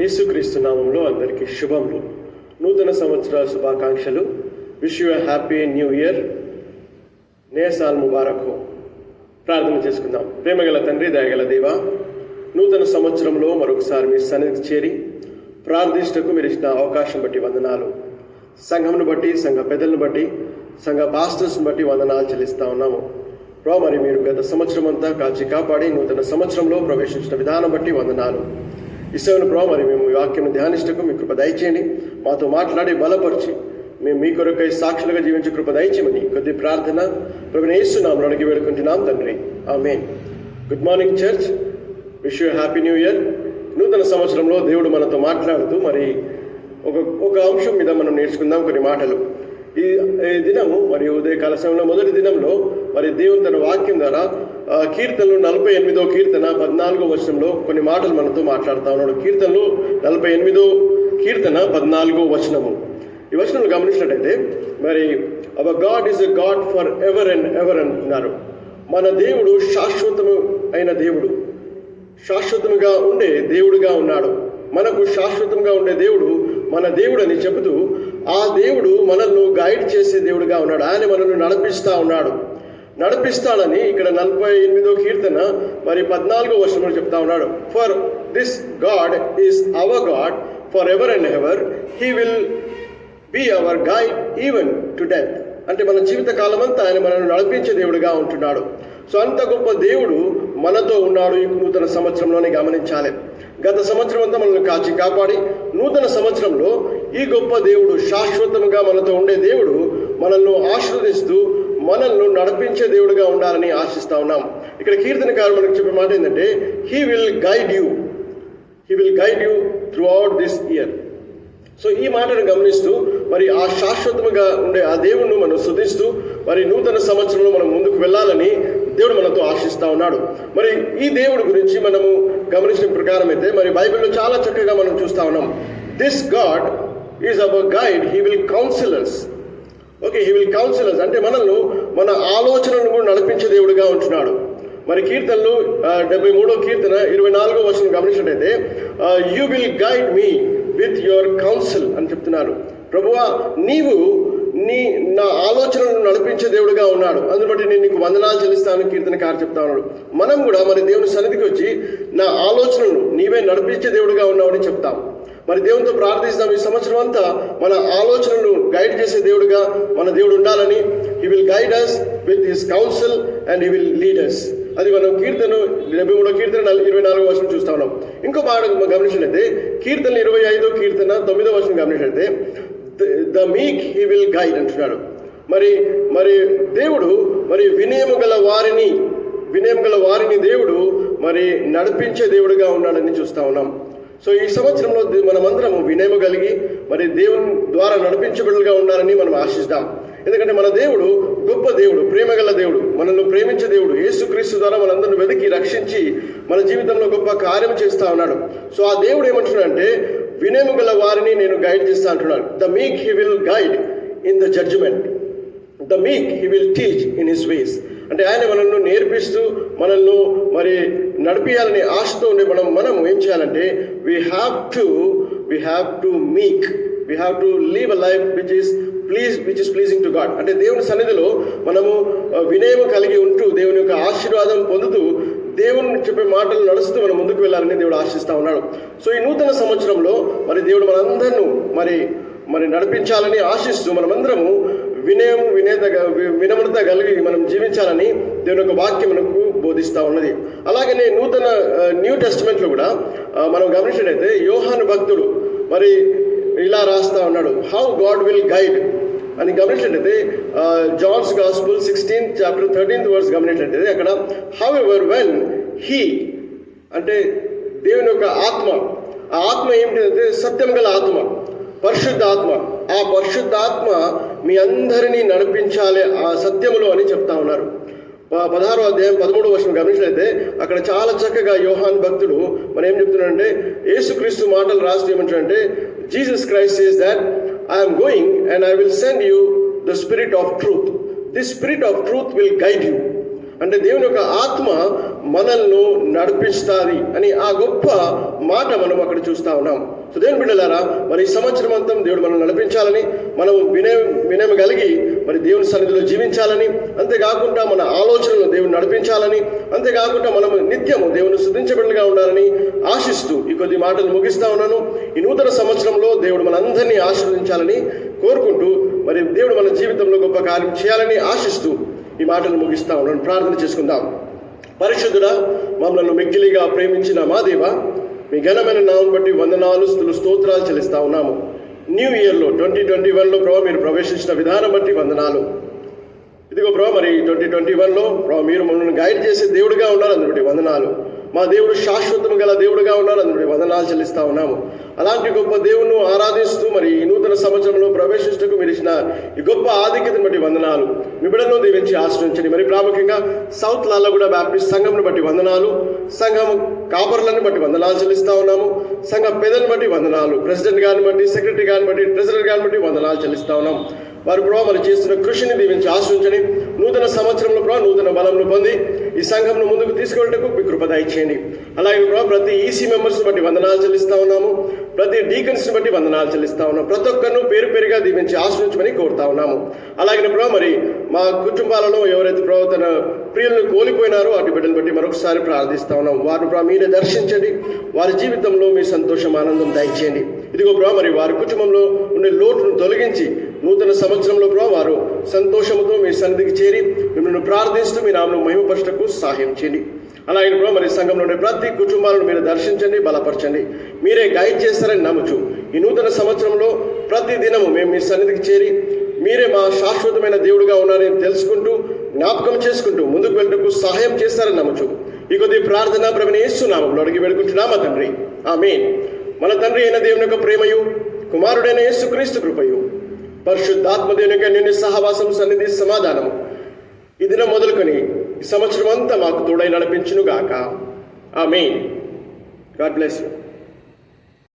యేసుక్రీస్తు నామంలో అందరికీ శుభములు. నూతన సంవత్సర శుభాకాంక్షలు. Wish you happy new year. నయా సాల్ ముబారక్ హో. ప్రార్థన చేసుకుందాం. ప్రేమగల తండ్రి, దయగల దేవ, నూతన సంవత్సరంలో మరొకసారి మీ సన్నిధికి చేరి ప్రార్థించటకు మీరు ఇచ్చిన అవకాశం బట్టి వందనాలు. సంఘంను బట్టి, సంఘ పెద్దలను బట్టి, సంఘ పాస్టర్స్ని బట్టి వందనాలు చెల్లిస్తూ ఉన్నాము. మరి మీరు గత సంవత్సరం అంతా కాచి కాపాడి నూతన సంవత్సరంలో ప్రవేశించిన విధానం బట్టి వందనాలు. ఈశ్వరుని మరి మేము ఈ వాక్యం ధ్యానించటకు మీ కృప దయచేయండి. మాతో మాట్లాడి బలపరిచి మేము మీ కొరకై సాక్షులుగా జీవించే కృప దయచేయమని కొద్ది ప్రార్థన ప్రభువైన యేసు నామములో అడిగి వేడుకుంటున్నాం తండ్రి, amen. Good morning church. Wish you happy new year. నూతన సంవత్సరంలో దేవుడు మనతో మాట్లాడుతూ మరి ఒక అంశం మీద మనం నేర్చుకుందాం కొన్ని మాటలు. ఈ దినము మరి ఉదయకాల సమయంలో మొదటి దినంలో మరి దేవుని తన వాక్యం ద్వారా కీర్తనలు 48వ కీర్తన 14వ వచనంలో కొన్ని మాటలు మనతో మాట్లాడుతూ ఉన్నాడు. కీర్తనలు 48వ కీర్తన 14వ వచనము. ఈ వచనంలో గమనించినట్టయితే మరి hour God is a God for ever and ever అంటున్నారు. మన దేవుడు శాశ్వతము అయిన దేవుడు, శాశ్వతముగా ఉండే దేవుడుగా ఉన్నాడు. మనకు శాశ్వతంగా ఉండే దేవుడు మన దేవుడు అని చెబుతూ ఆ దేవుడు మనల్ని గైడ్ చేసే దేవుడుగా ఉన్నాడు. ఆయన మనల్ని నడిపిస్తాడని ఇక్కడ 48వ కీర్తన మరి 14వ వచనంలో చెప్తా ఉన్నాడు. For this God is our God for ever and ever. He will be our guide even to death. అంటే మన జీవిత కాలం అంతా ఆయన మనల్ని నడిపించే దేవుడుగా ఉంటున్నాడు. సో అంత గొప్ప దేవుడు మనతో ఉన్నాడు ఈ నూతన సంవత్సరంలోనే గమనించాలి. గత సంవత్సరం అంతా మనల్ని కాచి కాపాడి నూతన సంవత్సరంలో ఈ గొప్ప దేవుడు, శాశ్వతంగా మనతో ఉండే దేవుడు మనల్ని ఆశీర్వదిస్తూ మనల్ని నడిపించే దేవుడుగా ఉండాలని ఆశిస్తా ఉన్నాం. ఇక్కడ కీర్తనకారుడు మనకు చెప్పే మాట ఏంటంటే he will guide you through out this year. So ఈ మాటను గమనిస్తూ మరి ఆ శాశ్వతముగా ఉండే ఆ దేవుణ్ణి మనం స్తుతిస్తూ మరి నూతన సంవత్సరంలో మనం ముందుకు వెళ్ళాలని దేవుడు మనతో ఆశిస్తూ ఉన్నాడు. మరి ఈ దేవుడి గురించి మనము గమనించిన ప్రకారం అయితే మరి బైబిల్లో చాలా చక్కగా మనం చూస్తూ ఉన్నాం. This God is our guide, he will counsellors. He will counsellors అంటే మనల్ని మన ఆలోచనలను కూడా నడిపించే దేవుడుగా ఉంటున్నాడు. మరి కీర్తనలు 73వ కీర్తన 24వ వచనం గమనించినట్టయితే you will guide me with your council అని చెప్తున్నారు. ప్రభువా, నీవు నా ఆలోచనలను నడిపించే దేవుడుగా ఉన్నాడు, అందుని బట్టి నేను నీకు వందనాలు చెల్లిస్తాను కీర్తనకారు చెప్తా ఉన్నాడు. మనం కూడా మరి దేవుని సన్నిధికి వచ్చి నా ఆలోచనలను నీవే నడిపించే దేవుడుగా ఉన్నావని చెప్తాం. మరి దేవునితో ప్రార్థిస్తాం ఈ సంవత్సరం అంతా మన ఆలోచనలను గైడ్ చేసే దేవుడుగా మన దేవుడు ఉండాలని. He will guide us with his council and he will lead us. అది మనం కీర్తన 73వ కీర్తన 24వ వచనం చూస్తా ఉన్నాం. ఇంకో మాట గమనించినట్లయితే కీర్తన 25వ కీర్తన 9వ వచనం గమనించినట్లయితే the meek he will guide అంటున్నాడు. మరి దేవుడు మరి వినయము గల వారిని దేవుడు మరి నడిపించే దేవుడుగా ఉన్నాడని చూస్తా ఉన్నాం. సో ఈ సంవత్సరంలో మనమందరము వినయము కలిగి మరి దేవుని ద్వారా నడిపించబడులుగా ఉండాలని మనం ఆశిస్తాం. ఎందుకంటే మన దేవుడు గొప్ప దేవుడు, ప్రేమగల దేవుడు, మనల్ని ప్రేమించే దేవుడు. యేసుక్రీస్తు ద్వారా మనందరిని వెతికి రక్షించి మన జీవితంలో గొప్ప కార్యం చేస్తూ ఉన్నాడు. సో ఆ దేవుడు ఏమంటున్నాడంటే వినయము గల వారిని నేను గైడ్ చేస్తా అంటున్నాడు. The meek he will guide in the judgement, the meek he will teach in his ways. అంటే ఆయన మనల్ని నేర్పిస్తూ మనల్ని మరి నడిపించాలని ఆశతో ఉండే మనం ఏం చేయాలంటే వీ హ్యావ్ టు మీక్, we have to leave a life which is pleasing to God. అంటే దేవుని సన్నిధిలో మనము వినయము కలిగి ఉంటూ దేవుని యొక్క ఆశీర్వాదం పొందుతూ దేవుని చెప్పే మాటలు నడుస్తూ మనం ముందుకు వెళ్ళాలని దేవుడు ఆశిస్తూ ఉన్నాడు. సో ఈ నూతన సంవత్సరంలో మరి దేవుడు మనందరినూ మరి నడిపించాలని ఆశిస్తూ మనమందరము వినమ్రత కలిగి మనం జీవించాలని దేవుని యొక్క వాక్యం మనకు బోధిస్తూ ఉన్నది. అలాగనే న్యూ టెస్టిమెంట్లో కూడా మనం గమనించినట్లయితే యోహాను భక్తుడు మరి ఇలా రాస్తా ఉన్నాడు, హౌ గాడ్ విల్ గైడ్ అని గమనించినట్లయితే John's gospel 16th chapter 13th verse గమనించినట్లయితే అక్కడ హౌ ఎవర్ వెన్ హీ అంటే దేవుని యొక్క ఆత్మ, ఆ ఆత్మ ఏమిటంటే సత్యం గల ఆత్మ, పరిశుద్ధాత్మ. ఆ పరిశుద్ధాత్మ మీ అందరినీ నడిపించాలి ఆ సత్యములో అని చెప్తా ఉన్నారు. 16వ అధ్యాయం 13వ వచనం గమనించినట్లయితే అక్కడ చాలా చక్కగా యోహాన్ భక్తుడు మరి ఏం చెప్తున్నాడంటే యేసుక్రీస్తు మాటలు రాస్తూ ఏమంటాడంటే Jesus Christ says that I am going and I will send you the spirit of truth. This spirit of truth will guide you. అంటే దేవుని యొక్క ఆత్మ మనల్ని నడిపిస్తుంది అని ఆ గొప్ప మాట మనం అక్కడ చూస్తూ ఉన్నాం. సో దేవుని బిడ్డలారా, మరి ఈ సంవత్సరం అంతా దేవుడు మనం నడిపించాలని, మనం వినయం కలిగి మరి దేవుని సన్నిధిలో జీవించాలని, అంతేకాకుండా మన ఆలోచనలు దేవుని నడిపించాలని, అంతేకాకుండా మనం నిత్యము దేవుని స్తుతించబడిగా ఉండాలని ఆశిస్తూ ఈ కొద్ది మాటలు ముగిస్తా ఉన్నాను. ఈ నూతన సంవత్సరంలో దేవుడు మనందరినీ ఆశీర్వదించాలని కోరుకుంటూ, మరి దేవుడు మన జీవితంలో గొప్ప కార్యం చేయాలని ఆశిస్తూ ఈ మాటలు ముగిస్తా ఉన్నాను. ప్రార్థన చేసుకుందాం. పరిశుద్ధుడా, మమ్మల్ని మిక్కిలిగా ప్రేమించిన మా దేవ, మీ ఘనమైన నామం బట్టి వందనాలు, స్తోత్రాలు చెల్లిస్తా ఉన్నాము. న్యూ ఇయర్లో 2021లో ప్రభావ మీరు ప్రవేశించిన విధానం బట్టి వందనాలు. ఇదిగో ప్రభావ మరి 2021లో ప్రభావ మీరు మమ్మల్ని గైడ్ చేసే దేవుడిగా ఉన్నారు, అందుబట్టి వందనాలు. మా దేవుడు శాశ్వతం గల దేవుడుగా ఉన్నారు, అందుబట్టి వందనాలు చెల్లిస్తా ఉన్నాము. అలాంటి గొప్ప దేవుణ్ణి ఆరాధిస్తూ మరి ఈ నూతన సంవత్సరంలో ప్రవేశించటకు మీరు ఇచ్చిన ఈ గొప్ప ఆధిక్యతను బట్టి వందనాలు. మీ బిడ్డలను దీవించి ఆశ్రయించండి. మరి ప్రాముఖ్యంగా సౌత్ లాల్లగూడ బ్యాప్టిస్ట్ సంఘంను బట్టి వందనాలు, సంఘం కాపర్లను బట్టి వందనాలు చెల్లిస్తా ఉన్నాము, సంఘ పెద్దలను బట్టి వందనాలు, ప్రెసిడెంట్ గారిని బట్టి, సెక్రటరీ గారిని బట్టి, ట్రెజరర్ గారిని బట్టి వందనాలు చెల్లిస్తా ఉన్నాం. వారి ప్రభావ మరి చేస్తున్న కృషిని దీవించి ఆశ్రయించండి. నూతన సంవత్సరంలో ప్రభావ నూతన బలంను పొంది ఈ సంఘంను ముందుకు తీసుకెళ్ళటకు మీ కృప దయచేయండి. అలాగే ప్రభావ ప్రతి ఈసీ మెంబర్స్ని బట్టి వందనాలు చెల్లిస్తా ఉన్నాము, ప్రతి డీకన్స్ని బట్టి వందనాలు చెల్లిస్తా ఉన్నాము. ప్రతి ఒక్కరిను పేరు పేరుగా దీవించి ఆశ్రయించమని కోరుతా ఉన్నాము. అలాగే ప్రభావ మరి మా కుటుంబాలలో ఎవరైతే ప్రభావ తన ప్రియులను కోల్పోయినారో అటు బిడ్డలు బట్టి మరొకసారి ప్రార్థిస్తా ఉన్నాం. వారిని ప్రభావ మీరే దర్శించండి, వారి జీవితంలో మీ సంతోషం ఆనందం దయచేయండి. ఇదిగో ప్రభావ మరి వారి కుటుంబంలో ఉండే లోటును తొలగించి నూతన సంవత్సరంలో ప్రభావ వారు సంతోషంతో మీ సన్నిధికి చేరి మిమ్మల్ని ప్రార్థిస్తూ మీ నామను మహిమపరచటకు సహాయం చేయండి. అలాగే ప్రభావ మరి సంఘంలో ఉండే ప్రతి కుటుంబాలను మీరు దర్శించండి, బలపరచండి, మీరే గైడ్ చేస్తారని నమ్ముచు ఈ నూతన సంవత్సరంలో ప్రతి దినము మేము మీ సన్నిధికి చేరి మీరే మా శాశ్వతమైన దేవుడుగా ఉన్నారని తెలుసుకుంటూ జ్ఞాపకం చేసుకుంటూ ముందుకు వెళ్ళటకు సహాయం చేస్తారని నమ్ముచు ఈ కొద్ది ప్రార్థన ప్రభువైన యేసు నామములో అడిగి వేడుకుంటున్నామా తండ్రి, ఆమేన్. మన తండ్రి అయిన దేవుని యొక్క ప్రేమయు, కుమారుడైన యేసుక్రీస్తు కృపయు, పరిశుద్ధాత్మ దేవుని యొక్క నిన్ను సహవాసం, సన్నిధి, సమాధానము ఈ దినం మొదలుకొని ఈ సంవత్సరం అంతా మాకు తోడై నడిపించును గాక. ఆమేన్. God bless you.